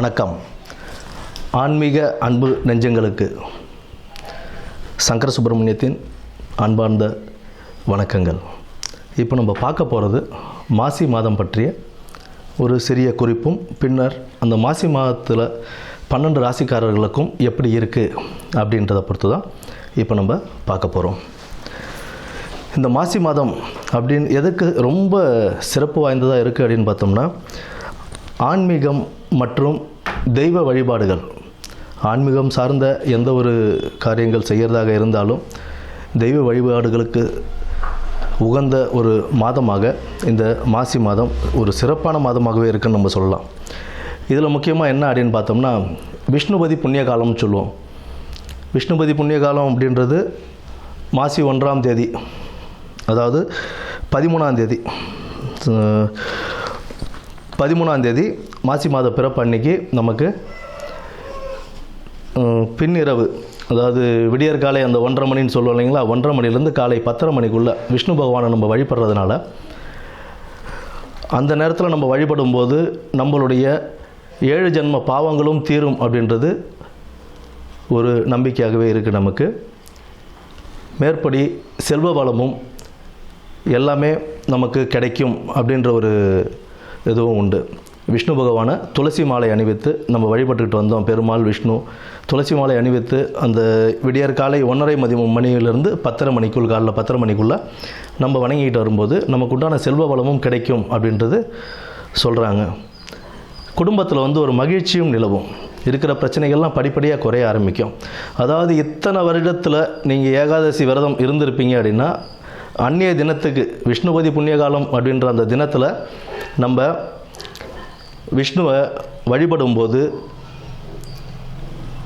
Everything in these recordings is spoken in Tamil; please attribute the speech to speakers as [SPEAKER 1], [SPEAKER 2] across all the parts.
[SPEAKER 1] வணக்கம். ஆன்மீக அன்பு நெஞ்சங்களுக்கு சங்கர சுப்பிரமணியத்தின் அன்பார்ந்த வணக்கங்கள். இப்போ நம்ம பார்க்க போகிறது மாசி மாதம் பற்றிய ஒரு சிறிய குறிப்பும், பின்னர் அந்த மாசி மாதத்தில் 12 ராசிக்காரர்களுக்கும் எப்படி இருக்குது அப்படின்றத பொறுத்து தான் இப்போ நம்ம பார்க்க போகிறோம். இந்த மாசி மாதம் அப்படின்னு எதுக்கு ரொம்ப சிறப்பு வாய்ந்ததாக இருக்குது அப்படின்னு பார்த்தோம்னா, ஆன்மீகம் மற்றும் தெய்வ வழிபாடுகள், ஆன்மீகம் சார்ந்த எந்த ஒரு காரியங்கள் செய்கிறதாக இருந்தாலும் தெய்வ வழிபாடுகளுக்கு உகந்த ஒரு மாதமாக இந்த மாசி மாதம் ஒரு சிறப்பான மாதமாகவே இருக்குன்னு நம்ம சொல்லலாம். இதில் முக்கியமாக என்ன அப்படின்னு பார்த்தோம்னா, விஷ்ணுபதி புண்ணிய காலம்னு சொல்லுவோம். விஷ்ணுபதி புண்ணிய காலம் அப்படின்றது மாசி 1ஆம் தேதி, அதாவது 13ஆம் தேதி, 13ஆம் தேதி மாசி மாத பிறப்பு அன்னைக்கு நமக்கு பின்னிரவு, அதாவது விடியற்காலை அந்த 1:30 மணின்னு சொல்லுவோம் இல்லைங்களா, 1:30 மணிலேருந்து காலை 10:30 மணிக்குள்ளே விஷ்ணு பகவானை நம்ம வழிபடுறதுனால அந்த நேரத்தில் நம்ம வழிபடும்போது நம்மளுடைய 7 ஜென்ம பாவங்களும் தீரும் அப்படின்றது ஒரு நம்பிக்கையாகவே இருக்குது நமக்கு. மேற்படி செல்வ வளமும் எல்லாமே நமக்கு கிடைக்கும் அப்படின்ற ஒரு இதுவும் உண்டு. விஷ்ணு பகவானை துளசி மாலை அணிவித்து நம்ம வழிபட்டுக்கிட்டு வந்தோம். பெருமாள் விஷ்ணு துளசி மாலை அணிவித்து அந்த விடியற்காலை 1:30 மணியிலிருந்து 10:30 மணிக்குள், காலைல 10:30 மணிக்குள்ளே நம்ம வணங்கிட்டு வரும்போது நமக்கு உண்டான செல்வ வளமும் கிடைக்கும் அப்படின்றது சொல்கிறாங்க. குடும்பத்தில் ஒரு மகிழ்ச்சியும் நிலவும், இருக்கிற பிரச்சனைகள்லாம் படிப்படியாக குறைய ஆரம்பிக்கும். அதாவது இத்தனை வருடத்தில் நீங்கள் ஏகாதசி விரதம் இருந்திருப்பீங்க அப்படின்னா, அன்றைய தினத்துக்கு விஷ்ணுபதி புண்ணியகாலம் அப்படின்ற அந்த தினத்தில் நம்ம விஷ்ணுவை வழிபடும்போது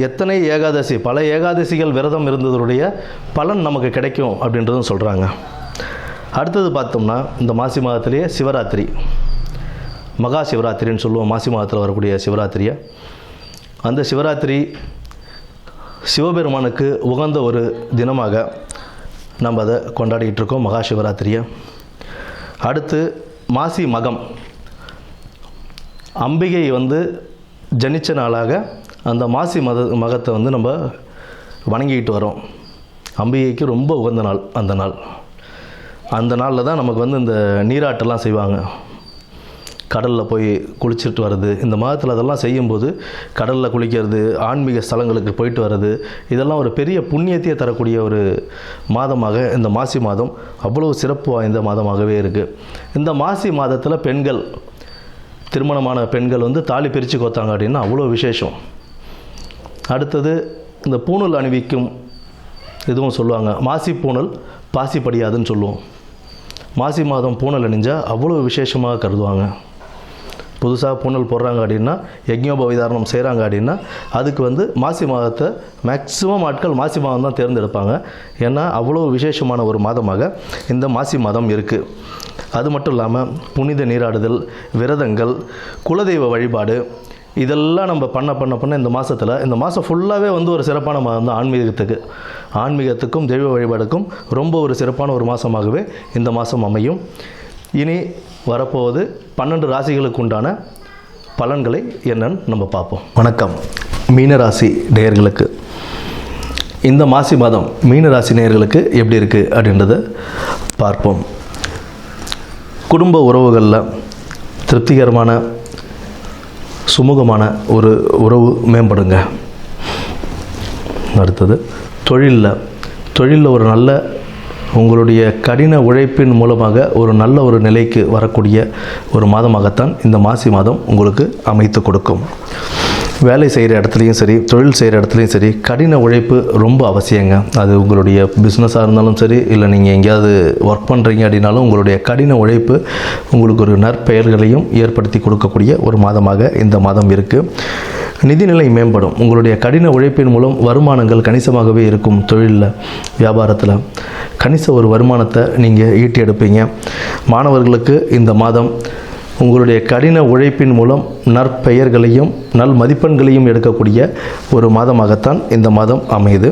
[SPEAKER 1] எத்தனை ஏகாதசி, பல ஏகாதசிகள் விரதம் இருந்ததுடைய பலன் நமக்கு கிடைக்கும் அப்படின்றதும் சொல்கிறாங்க. அடுத்தது பார்த்தோம்னா, இந்த மாசி மாதத்திலேயே சிவராத்திரி, மகா சிவராத்திரின்னு சொல்லுவோம். மாசி மாதத்தில் வரக்கூடிய சிவராத்திரியை, அந்த சிவராத்திரி சிவபெருமானுக்கு உகந்த ஒரு தினமாக நம்ம அதை கொண்டாடிக்கிட்டு இருக்கோம், மகா சிவராத்திரியை. அடுத்து மாசி மகம், அம்பிகை ஜனித்த நாளாக அந்த மாசி மகத்தை நம்ம வணங்கிக்கிட்டு வரோம். அம்பிகைக்கு ரொம்ப உகந்த நாள் அந்த நாளில் தான் நமக்கு இந்த நீராட்டெல்லாம் செய்வாங்க. கடலில் போய் குளிச்சுட்டு வர்றது, இந்த மாதத்தில் அதெல்லாம் செய்யும்போது கடலில் குளிக்கிறது, ஆன்மீக ஸ்தலங்களுக்கு போயிட்டு வர்றது, இதெல்லாம் ஒரு பெரிய புண்ணியத்தையே தரக்கூடிய ஒரு மாதமாக இந்த மாசி மாதம் அவ்வளோ சிறப்பு வாய்ந்த மாதமாகவே இருக்குது. இந்த மாசி மாதத்தில் பெண்கள், திருமணமான பெண்கள் தாலி பிரித்து கோத்தாங்க அப்படின்னா அவ்வளோ விசேஷம். அடுத்தது இந்த பூணூல் அணிவிக்கும் இதுவும் சொல்லுவாங்க. மாசி பூணல் பாசி படியாதுன்னு சொல்லுவோம். மாசி மாதம் பூணல் அணிஞ்சால் அவ்வளோ விசேஷமாக கருதுவாங்க. புதுசாக பூணல் போடுறாங்க அப்படின்னா, யஜ்ஞோபவிதாரணம் செய்கிறாங்க அப்படின்னா, அதுக்கு மாசி மாதத்தை மேக்ஸிமம் ஆட்கள் மாசி மாதம் தான் தேர்ந்தெடுப்பாங்க. ஏன்னா அவ்வளோ விசேஷமான ஒரு மாதமாக இந்த மாசி மாதம் இருக்குது. அது மட்டும் இல்லாமல் புனித நீராடுதல், விரதங்கள், குலதெய்வ வழிபாடு, இதெல்லாம் நம்ம பண்ண இந்த மாதத்தில், இந்த மாதம் ஃபுல்லாகவே ஒரு சிறப்பான மாதம் தான். ஆன்மீகத்துக்கும் தெய்வ வழிபாடுக்கும் ரொம்ப ஒரு சிறப்பான ஒரு மாதமாகவே இந்த மாதம் அமையும். இனி வரப்போவது 12 ராசிகளுக்கு உண்டான பலன்களை என்னன்னு நம்ம பார்ப்போம். வணக்கம். மீனராசி நேயர்களுக்கு இந்த மாசி மாதம் மீனராசி நேயர்களுக்கு எப்படி இருக்குது அப்படின்றத பார்ப்போம். குடும்ப உறவுகளில் திருப்திகரமான சுமூகமான ஒரு உறவு மேம்படுங்க. அடுத்தது தொழிலில் ஒரு நல்ல, உங்களுடைய கடின உழைப்பின் மூலமாக ஒரு நல்ல ஒரு நிலைக்கு வரக்கூடிய ஒரு மாதமாகத்தான் இந்த மாசி மாதம் உங்களுக்கு அமைத்து கொடுக்கும். வேலை செய்கிற இடத்துலையும் சரி, தொழில் செய்கிற இடத்துலையும் சரி, கடின உழைப்பு ரொம்ப அவசியங்க. அது உங்களுடைய பிஸ்னஸாக இருந்தாலும் சரி, இல்லை நீங்கள் எங்கேயாவது ஒர்க் பண்ணுறீங்க அப்படின்னாலும் உங்களுடைய கடின உழைப்பு உங்களுக்கு ஒரு நற்பெயர்களையும் ஏற்படுத்தி கொடுக்கக்கூடிய ஒரு மாதமாக இந்த மாதம் இருக்குது. நிதிநிலை மேம்படும். உங்களுடைய கடின உழைப்பின் மூலம் வருமானங்கள் கணிசமாகவே இருக்கும். தொழிலில், வியாபாரத்தில் கணிச ஒரு வருமானத்தை நீங்கள் ஈட்டி எடுப்பீங்க. மாணவர்களுக்கு இந்த மாதம் உங்களுடைய கடின உழைப்பின் மூலம் நற்பெயர்களையும் நல் மதிப்பெண்களையும் எடுக்கக்கூடிய ஒரு மாதமாகத்தான் இந்த மாதம் அமையுது.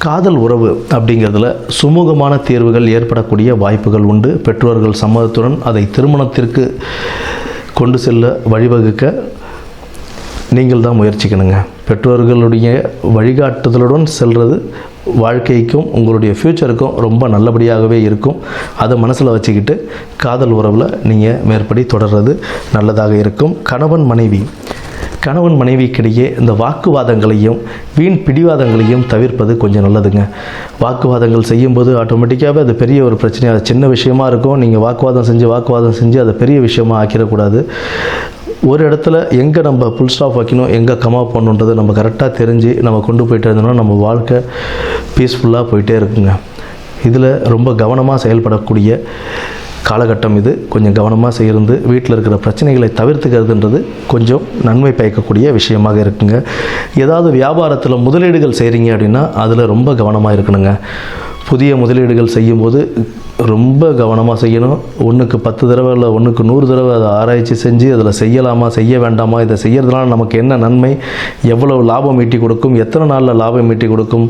[SPEAKER 1] காதல் உறவு அப்படிங்கிறதுல சுமூகமான தீர்வுகள் ஏற்படக்கூடிய வாய்ப்புகள் உண்டு. பெற்றோர்கள் சம்மதத்துடன் அதை திருமணத்திற்கு கொண்டு செல்ல வழிவகுக்க நீங்கள் தான் முயற்சிக்கணுங்க. பெற்றோர்களுடைய வழிகாட்டுதலுடன் செல்வது வாழ்க்கைக்கும் உங்களுடைய ஃப்யூச்சருக்கும் ரொம்ப நல்லபடியாகவே இருக்கும். அதை மனசில் வச்சுக்கிட்டு காதல் உறவில் நீங்கள் மேற்படி தொடர்றது நல்லதாக இருக்கும். கணவன் மனைவிக்கிடையே இந்த வாக்குவாதங்களையும் வீண் பிடிவாதங்களையும் தவிர்ப்பது கொஞ்சம் நல்லதுங்க. வாக்குவாதங்கள் செய்யும்போது ஆட்டோமேட்டிக்காகவே அது பெரிய ஒரு பிரச்சனையாக, அது சின்ன விஷயமா இருக்கும். நீங்கள் வாக்குவாதம் செஞ்சு அதை பெரிய விஷயமா ஆக்கிடக்கூடாது. ஒரு இடத்துல எங்கே நம்ம ஃபுல் ஸ்டாப் வைக்கணும், எங்கே கமா பண்ணணுன்றதை நம்ம கரெக்டாக தெரிஞ்சு நம்ம கொண்டு போயிட்டு இருந்தோம்னா நம்ம வாழ்க்கை பீஸ்ஃபுல்லாக போயிட்டே இருக்குங்க. இதில் ரொம்ப கவனமாக செயல்படக்கூடிய காலகட்டம் இது. கொஞ்சம் கவனமாக செய்கிறது, வீட்டில் இருக்கிற பிரச்சனைகளை தவிர்த்துக்கிறதுன்றது கொஞ்சம் நன்மை பயக்கக்கூடிய விஷயமாக இருக்குங்க. ஏதாவது வியாபாரத்தில் முதலீடுகள் செய்கிறீங்க அப்படின்னா அதில் ரொம்ப கவனமாக இருக்கணுங்க. புதிய முதலீடுகள் செய்யும்போது ரொம்ப கவனமாக செய்யணும். 1க்கு 10 தடவை இல்லை 1க்கு 100 தடவை அதை ஆராய்ச்சி செஞ்சு அதில் செய்யலாமா செய்ய வேண்டாமா, இதை செய்கிறதுனால நமக்கு என்ன நன்மை, எவ்வளவு லாபம் ஈட்டி கொடுக்கும், எத்தனை நாளில் லாபம் ஈட்டி கொடுக்கும்.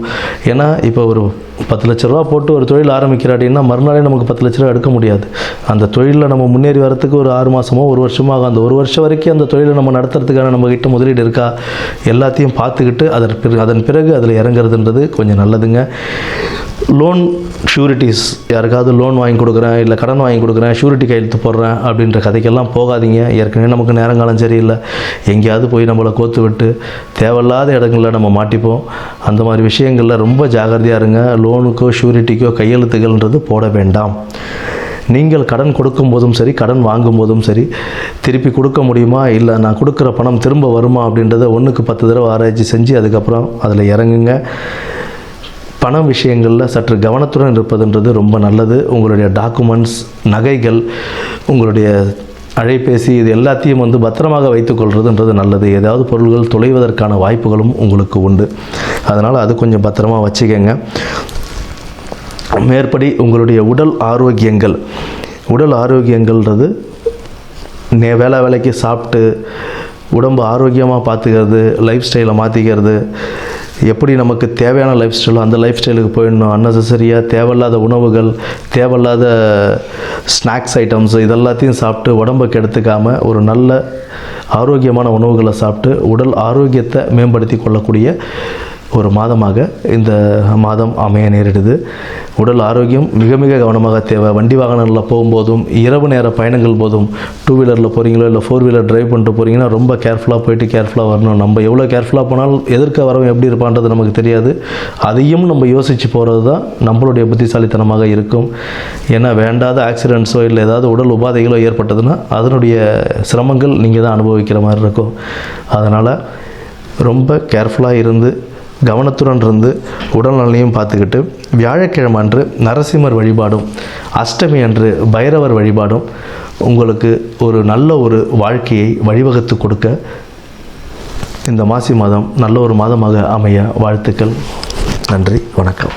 [SPEAKER 1] ஏன்னா இப்போ ஒரு 10 லட்ச ரூபா போட்டு ஒரு தொழில் ஆரம்பிக்கிற அப்படின்னா மறுநாளே நமக்கு 10 லட்ச ரூபா எடுக்க முடியாது. அந்த தொழிலில் நம்ம முன்னேறி வரத்துக்கு ஒரு 6 மாதமோ 1 வருஷமோ ஆகும். அந்த 1 வருஷம் வரைக்கும் அந்த தொழிலை நம்ம நடத்துறதுக்கான நம்மக்கிட்ட முதலீடு இருக்கா எல்லாத்தையும் பார்த்துக்கிட்டு அதன் பிறகு அதில் இறங்குறதுன்றது கொஞ்சம் நல்லதுங்க. லோன் ஷூரிட்டிஸ், யாருக்காவது லோன் வாங்கி கொடுக்குறேன் இல்லை கடன் வாங்கி கொடுக்குறேன் ஷூரிட்டி கையெழுத்து போடுறேன் அப்படின்ற கதைக்கெல்லாம் போகாதீங்க. ஏற்கனவே நமக்கு நேரங்காலம் சரியில்லை, எங்கேயாவது போய் நம்மளை கோத்து விட்டு தேவையில்லாத இடங்களில் நம்ம மாட்டிப்போம். அந்த மாதிரி விஷயங்களில் ரொம்ப ஜாகிரதையாக இருங்க. லோனுக்கோ ஷூரிட்டிக்கோ கையெழுத்துகள்ன்றது போட வேண்டாம். நீங்கள் கடன் கொடுக்கும் போதும் சரி, கடன் வாங்கும் போதும் சரி, திருப்பி கொடுக்க முடியுமா, இல்லை நான் கொடுக்குற பணம் திரும்ப வருமா அப்படின்றத 1க்கு 10 தடவை ஆராய்ச்சி செஞ்சு அதுக்கப்புறம் அதில் இறங்குங்க. பண விஷயங்களில் சற்று கவனத்துடன் இருப்பதுன்றது ரொம்ப நல்லது. உங்களுடைய டாக்குமெண்ட்ஸ், நகைகள், உங்களுடைய அழைப்பேசி இது எல்லாத்தையும் பத்திரமாக வைத்துக்கொள்வதுன்றது நல்லது. ஏதாவது பொருள்கள் தொலைவதற்கான வாய்ப்புகளும் உங்களுக்கு உண்டு. அதனால் அது கொஞ்சம் பத்திரமாக வச்சுக்கோங்க. மேற்படி உங்களுடைய உடல் ஆரோக்கியங்கள்ன்றது வேலைக்கு சாப்பிட்டு உடம்பு ஆரோக்கியமாக பார்த்துக்கிறது, லைஃப் ஸ்டைலை மாற்றிக்கிறது, எப்படி நமக்கு தேவையான லைஃப் ஸ்டைலோ அந்த லைஃப் ஸ்டைலுக்கு போயிடணும். அன்னெசரியாக தேவையில்லாத உணவுகள், தேவையில்லாத ஸ்நாக்ஸ் ஐட்டம்ஸ் இதெல்லாத்தையும் சாப்பிட்டு உடம்பை கெடுத்துக்காமல் ஒரு நல்ல ஆரோக்கியமான உணவுகளை சாப்பிட்டு உடல் ஆரோக்கியத்தை மேம்படுத்தி கொள்ளக்கூடிய ஒரு மாதமாக இந்த மாதம் அமைய நேரிடுது. உடல் ஆரோக்கியம் மிக மிக கவனமாக தேவை. வண்டி வாகனங்களில் போகும்போதும், இரவு நேர பயணங்கள் போதும், 2 வீலரில் போகிறீங்களோ இல்லை 4 வீலர் டிரைவ் பண்ணிட்டு போகிறீங்கன்னா ரொம்ப கேர்ஃபுல்லாக போயிட்டு கேர்ஃபுல்லாக வரணும். நம்ம எவ்வளோ கேர்ஃபுல்லாக போனாலும் எதிர்க்க வரவன் எப்படி இருப்பான்றது நமக்கு தெரியாது. அதையும் நம்ம யோசித்து போகிறது தான் நம்மளுடைய புத்திசாலித்தனமாக இருக்கும். ஏன்னா வேண்டாத ஆக்சிடென்ட்ஸோ இல்லை ஏதாவது உடல் உபாதைகளோ ஏற்பட்டதுன்னா அதனுடைய சிரமங்கள் நீங்கள் தான் அனுபவிக்கிற மாதிரி இருக்கும். அதனால் ரொம்ப கேர்ஃபுல்லாக இருந்து கவனத்துடன் இருந்து உடல் நலனையும் பார்த்துக்கிட்டு வியாழக்கிழமை அன்று நரசிம்மர் வழிபாடும், அஷ்டமி அன்று பைரவர் வழிபாடும் உங்களுக்கு ஒரு நல்ல ஒரு வாழ்க்கையை வழிவகுத்து கொடுக்க இந்த மாசி மாதம் நல்ல ஒரு மாதமாக அமைய வாழ்த்துக்கள். நன்றி, வணக்கம்.